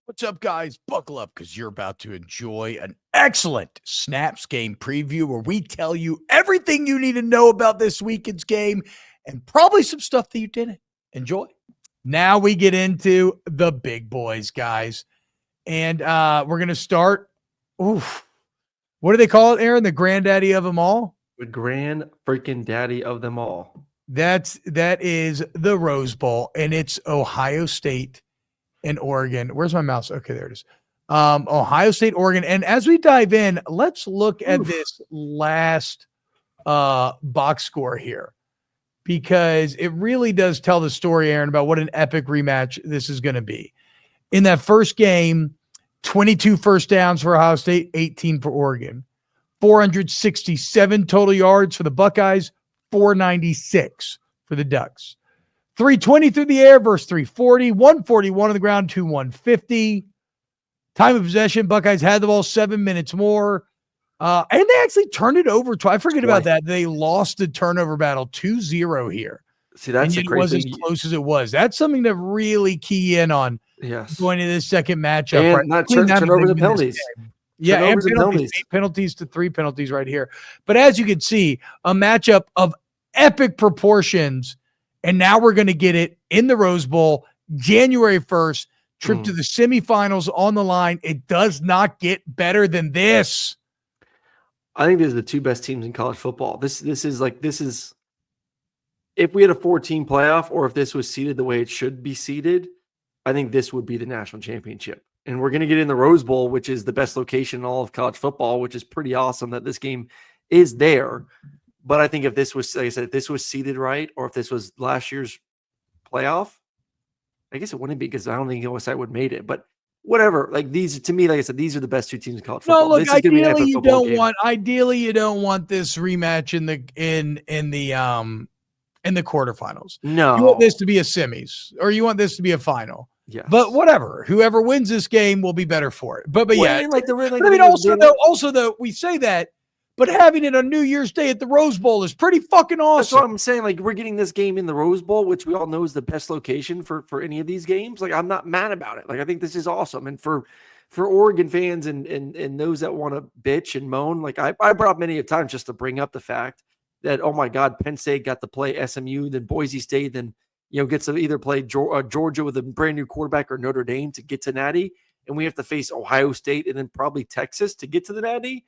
What's up, guys? Buckle up because you're about to enjoy an excellent Snaps game preview where we tell you everything you need to know about this weekend's game and probably some stuff that you didn't. Enjoy. Now we get into the big boys, guys. And we're going to start. Oof. What do they call it, Aaron? The granddaddy of them all? The grand freaking daddy of them all. That is the Rose Bowl, and it's Ohio State and Oregon. Where's my mouse? Okay, there it is. Ohio State, Oregon. And as we dive in, let's look at this last box score here, because it really does tell the story, Aaron, about what an epic rematch this is going to be. In that first game, 22 first downs for Ohio State, 18 for Oregon. 467 total yards for the Buckeyes, 496 for the Ducks. 320 through the air versus 340, 141 on the ground to 150. Time of possession, Buckeyes had the ball 7 minutes more. And they actually turned it over. I forget about that. They lost the turnover battle 2-0 here. See, that's and it wasn't as close as it was. That's something to really key in on going to this second matchup. And right? not turnovers and penalties. Yeah, and penalties. 8 penalties to 3 penalties right here. But as you can see, a matchup of epic proportions. And now we're going to get it in the Rose Bowl, January 1st, trip to the semifinals on the line. It does not get better than this. I think these are the two best teams in college football. This is if we had a 4-team playoff, or if this was seeded the way it should be seeded, I think this would be the national championship. And we're going to get in the Rose Bowl, which is the best location in all of college football, which is pretty awesome that this game is there. But I think if this was, like I said, if this was seeded right, or if this was last year's playoff, I guess it wouldn't be, because I don't think OSI would have made it. But whatever, like these, to me, like I said, these are the best two teams in college football. No, look, this is ideally you don't want this rematch in the quarterfinals. No, you want this to be a semis, or you want this to be a final. Yeah, but whatever, whoever wins this game will be better for it. But yeah, also though we say that. But having it on New Year's Day at the Rose Bowl is pretty fucking awesome. That's what I'm saying. Like, we're getting this game in the Rose Bowl, which we all know is the best location for any of these games. Like, I'm not mad about it. Like, I think this is awesome. And for Oregon fans and those that want to bitch and moan, like I brought up many of times just to bring up the fact that, oh my God, Penn State got to play SMU, then Boise State, then gets to either play Georgia with a brand new quarterback or Notre Dame to get to Natty, and we have to face Ohio State and then probably Texas to get to the Natty.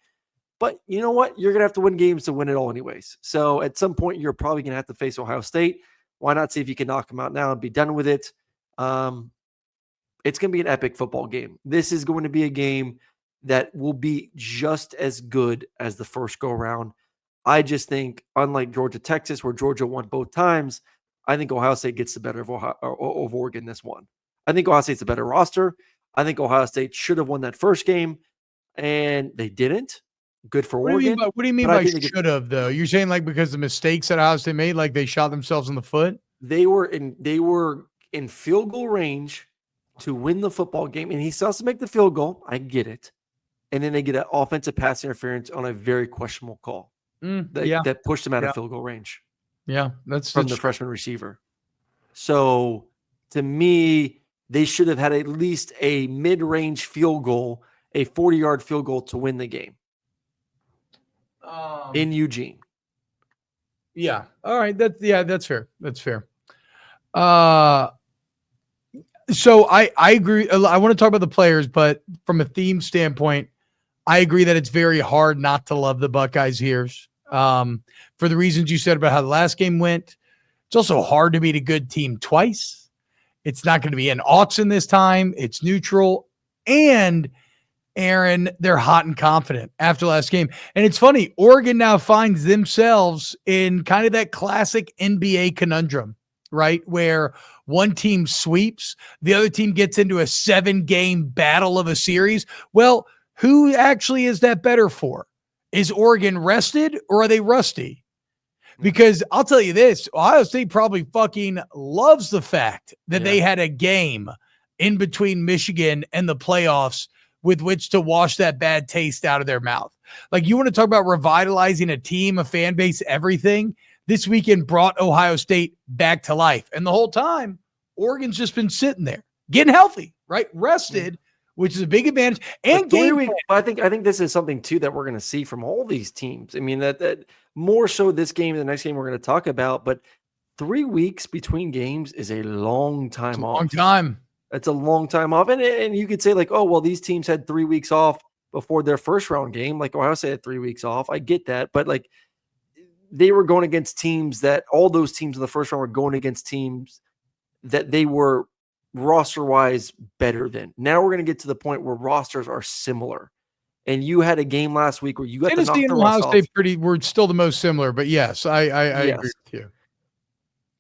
But you know what? You're going to have to win games to win it all anyways. So at some point, you're probably going to have to face Ohio State. Why not see if you can knock them out now and be done with it? It's going to be an epic football game. This is going to be a game that will be just as good as the first go-around. I just think, unlike Georgia-Texas, where Georgia won both times, I think Ohio State gets the better of Oregon this one. I think Ohio State's a better roster. I think Ohio State should have won that first game, and they didn't. Good for Oregon. What do you mean by should have, though? You're saying like because the mistakes that Ohio State made, like they shot themselves in the foot? They were in field goal range to win the football game, and he still has to make the field goal. I get it. And then they get an offensive pass interference on a very questionable call that pushed them out of field goal range. Yeah, that's from the freshman receiver. So to me, they should have had at least a mid-range field goal, a 40-yard field goal to win the game. In Eugene. Yeah. All right. That's fair. That's fair. So I agree. I want to talk about the players, but from a theme standpoint, I agree that it's very hard not to love the Buckeyes here. For the reasons you said about how the last game went. It's also hard to beat a good team twice. It's not going to be an Autzen this time. It's neutral. And Aaron, they're hot and confident after last game. And it's funny, Oregon now finds themselves in kind of that classic NBA conundrum, right? Where one team sweeps, the other team gets into a 7-game battle of a series. Well, who actually is that better for? Is Oregon rested or are they rusty? Because I'll tell you this, Ohio State probably fucking loves the fact that they had a game in between Michigan and the playoffs with which to wash that bad taste out of their mouth. Like, you want to talk about revitalizing a team, a fan base, everything. This weekend brought Ohio State back to life. And the whole time, Oregon's just been sitting there, getting healthy, right? Rested, which is a big advantage. And But 3 game weeks, I think this is something too that we're going to see from all these teams. I mean, that more so this game and the next game we're going to talk about, but 3 weeks between games is a long it's time a long off. time. It's a long time off. And you could say, like, oh, well, these teams had 3 weeks off before their first round game. Like Ohio State had 3 weeks off. I get that. But like they were going against teams that all those teams in the first round were going against teams that they were roster wise better than. Now we're going to get to the point where rosters are similar. And you had a game last week where you got to Tennessee knock and the Ohio rust off. State were still the most similar, but yes, I agree Yes. with you.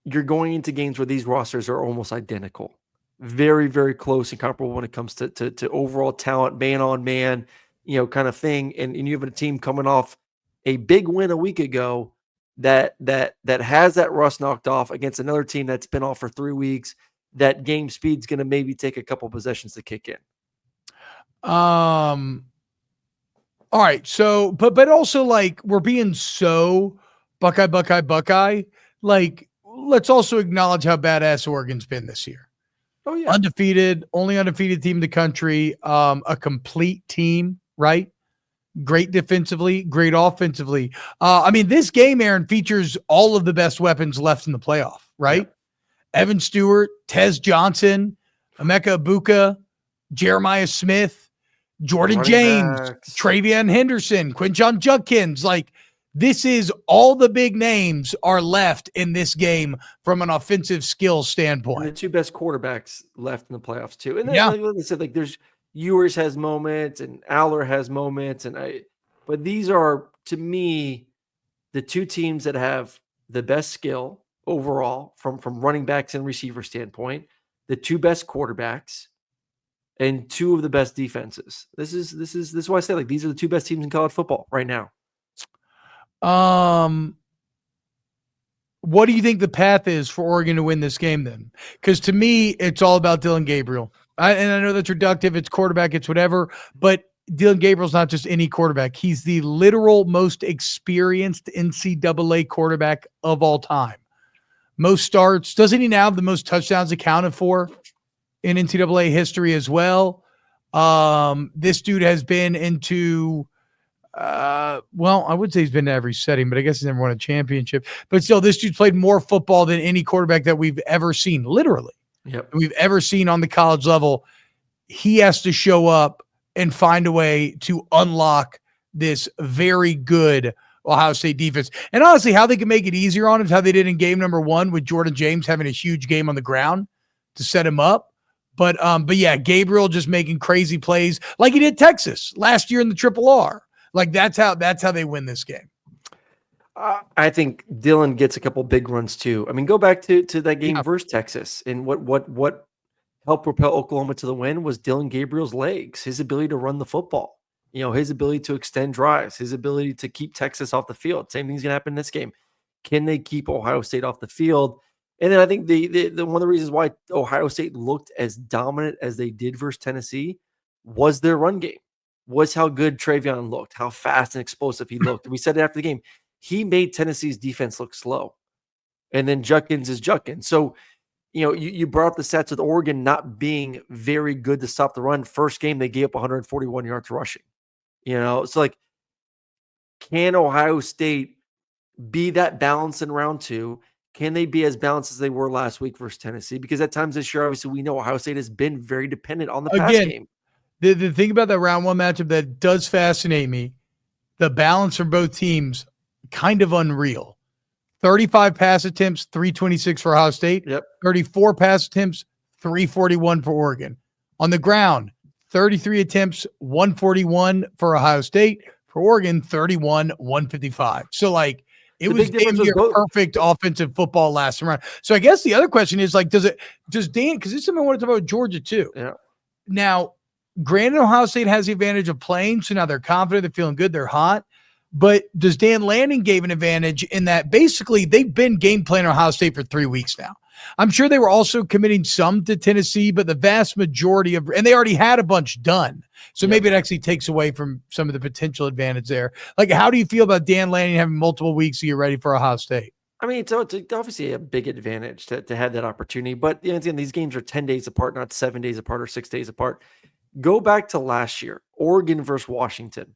You're going into games where these rosters are almost identical. Very, very close and comparable when it comes to overall talent, man on man, kind of thing. And you have a team coming off a big win a week ago that has that rust knocked off against another team that's been off for 3 weeks. That game speed's going to maybe take a couple possessions to kick in. All right. So, but also like we're being so Buckeye. Like, let's also acknowledge how badass Oregon's been this year. Oh yeah, undefeated, only undefeated team in the country. A complete team, right? Great defensively, great offensively. I mean, this game, Aaron, features all of the best weapons left in the playoff, right? Yeah. Evan Stewart, Tez Johnson, Emeka Ibuka, Jeremiah Smith, Jordan James, backs. Travion Henderson, Quinshon Judkins. Like, this is all the big names are left in this game from an offensive skill standpoint. And the 2 best quarterbacks left in the playoffs too. And then, yeah, like I said, like there's Ewers has moments and Aller has moments, but these are to me the 2 teams that have the best skill overall from running backs and receiver standpoint, the 2 best quarterbacks, and 2 of the best defenses. This is why I say like these are the 2 best teams in college football right now. What do you think the path is for Oregon to win this game then? Because to me, it's all about Dillon Gabriel. And I know that's reductive. It's quarterback, it's whatever. But Dillon Gabriel's not just any quarterback. He's the literal most experienced NCAA quarterback of all time. Most starts. Doesn't he now have the most touchdowns accounted for in NCAA history as well? This dude has been into... well, I would say he's been to every setting, but I guess he's never won a championship. But still, this dude's played more football than any quarterback that we've ever seen, literally. Yep. We've ever seen on the college level. He has to show up and find a way to unlock this very good Ohio State defense. And honestly, how they can make it easier on him is how they did in game number 1 with Jordan James having a huge game on the ground to set him up. But yeah, Gabriel just making crazy plays like he did Texas last year in the Triple R. Like that's how they win this game. I think Dillon gets a couple big runs too. I mean, go back to that game versus Texas, and what helped propel Oklahoma to the win was Dillon Gabriel's legs, his ability to run the football, his ability to extend drives, his ability to keep Texas off the field. Same thing's gonna happen in this game. Can they keep Ohio State off the field? And then I think the one of the reasons why Ohio State looked as dominant as they did versus Tennessee was their run game. Was how good Travion looked, how fast and explosive he looked. And we said it after the game. He made Tennessee's defense look slow. And then Judkins is Judkins. So, you brought up the stats with Oregon not being very good to stop the run. First game, they gave up 141 yards rushing. So like, can Ohio State be that balanced in round 2? Can they be as balanced as they were last week versus Tennessee? Because at times this year, obviously, we know Ohio State has been very dependent on the pass game. The thing about that round 1 matchup that does fascinate me, the balance from both teams, kind of unreal. 35 pass attempts, 326 for Ohio State. Yep. 34 pass attempts, 341 for Oregon. On the ground, 33 attempts, 141 for Ohio State. For Oregon, 31, 155. So like it was damn near perfect offensive football last round. So I guess the other question is like, does Dan, because this is something I want to talk about Georgia too. Yeah. Now, granted, Ohio State has the advantage of playing, so now they're confident, they're feeling good, they're hot. But does Dan Lanning give an advantage in that basically they've been game playing Ohio State for 3 weeks now? I'm sure they were also committing some to Tennessee, but the vast majority and they already had a bunch done. So maybe it actually takes away from some of the potential advantage there. Like, how do you feel about Dan Lanning having multiple weeks to get ready for Ohio State? I mean, it's obviously a big advantage to have that opportunity. But again, these games are 10 days apart, not 7 days apart or 6 days apart. Go back to last year, Oregon versus Washington.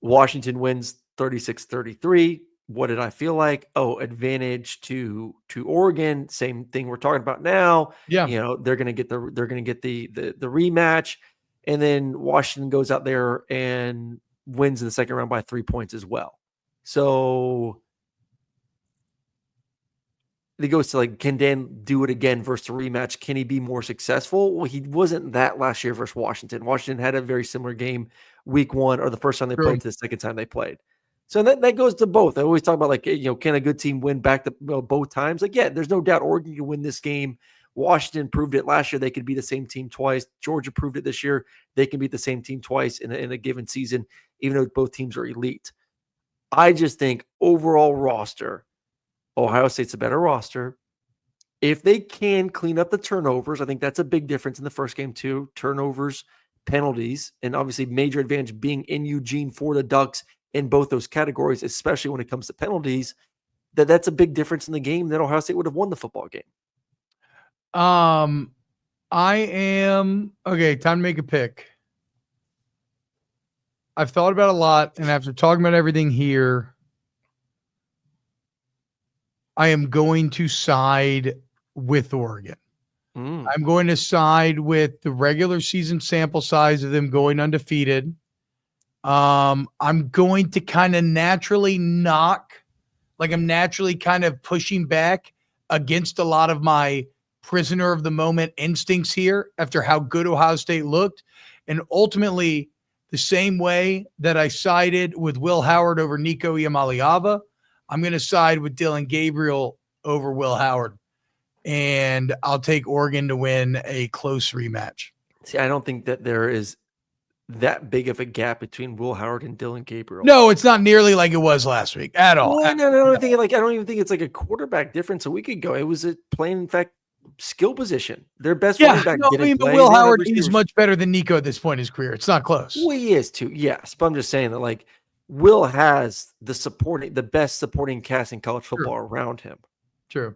Washington wins 36-33. What did I feel like? Oh, advantage to Oregon. Same thing we're talking about now. Yeah. They're gonna get the rematch, and then Washington goes out there and wins in the second round by 3 points as well. So it goes to like, can Dan do it again versus the rematch? Can he be more successful? Well, he wasn't that last year versus Washington. Washington had a very similar game week one, or the first time they played, to the second time they played. So that goes to both. I always talk about, like, can a good team win back both times? Like, yeah, there's no doubt Oregon can win this game. Washington proved it last year. They could be the same team twice. Georgia proved it this year. They can beat the same team twice in a given season, even though both teams are elite. I just think overall roster, Ohio State's a better roster. If they can clean up the turnovers, I think that's a big difference in the first game too. Turnovers, penalties, and obviously major advantage being in Eugene for the Ducks in both those categories, especially when it comes to penalties. That's a big difference in the game that Ohio State would have won the football game. I am okay. Time to make a pick. I've thought about a lot, and after talking about everything here, I am going to side with Oregon. I'm going to side with the regular season sample size of them going undefeated. I'm going to kind of naturally I'm naturally kind of pushing back against a lot of my prisoner of the moment instincts here after how good Ohio State looked. And ultimately, the same way that I sided with Will Howard over Nico Iamaleava, I'm going to side with Dylan Gabriel over Will Howard. And I'll take Oregon to win a close rematch. See, I don't think that there is that big of a gap between Will Howard and Dylan Gabriel. No, it's not nearly like it was last week at all. No, I don't even think it's like a quarterback difference a week ago. It was a plain, in fact, skill position. Their best running back didn't play. Will Howard is much better than Nico at this point in his career. It's not close. Well, he is too, yes. But I'm just saying that, like, Will has the best supporting cast in college football around him. True.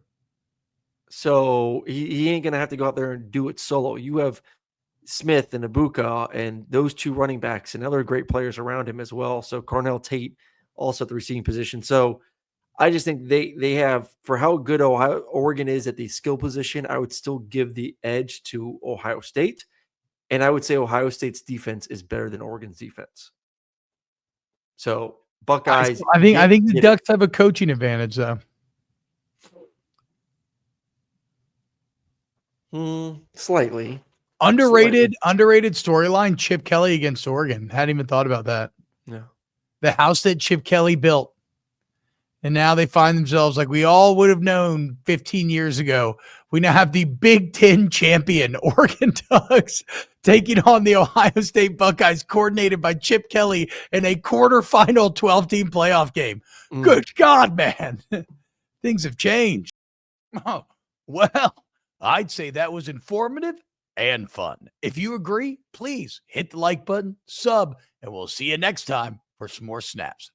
So he ain't gonna have to go out there and do it solo. You have Smith and Ibuka and those two running backs and other great players around him as well. So Carnell Tate also at the receiving position. So I just think they have, for how good Oregon is at the skill position, I would still give the edge to Ohio State. And I would say Ohio State's defense is better than Oregon's defense. So Buckeyes. I think the Ducks have a coaching advantage, though. Slightly. Underrated storyline, Chip Kelly against Oregon. Hadn't even thought about that. No. The house that Chip Kelly built. And now they find themselves, like we all would have known 15 years ago, we now have the Big Ten champion Oregon Ducks taking on the Ohio State Buckeyes, coordinated by Chip Kelly in a quarterfinal 12-team playoff game. Good God, man. Things have changed. Oh, well, I'd say that was informative and fun. If you agree, please hit the like button, sub, and we'll see you next time for some more snaps.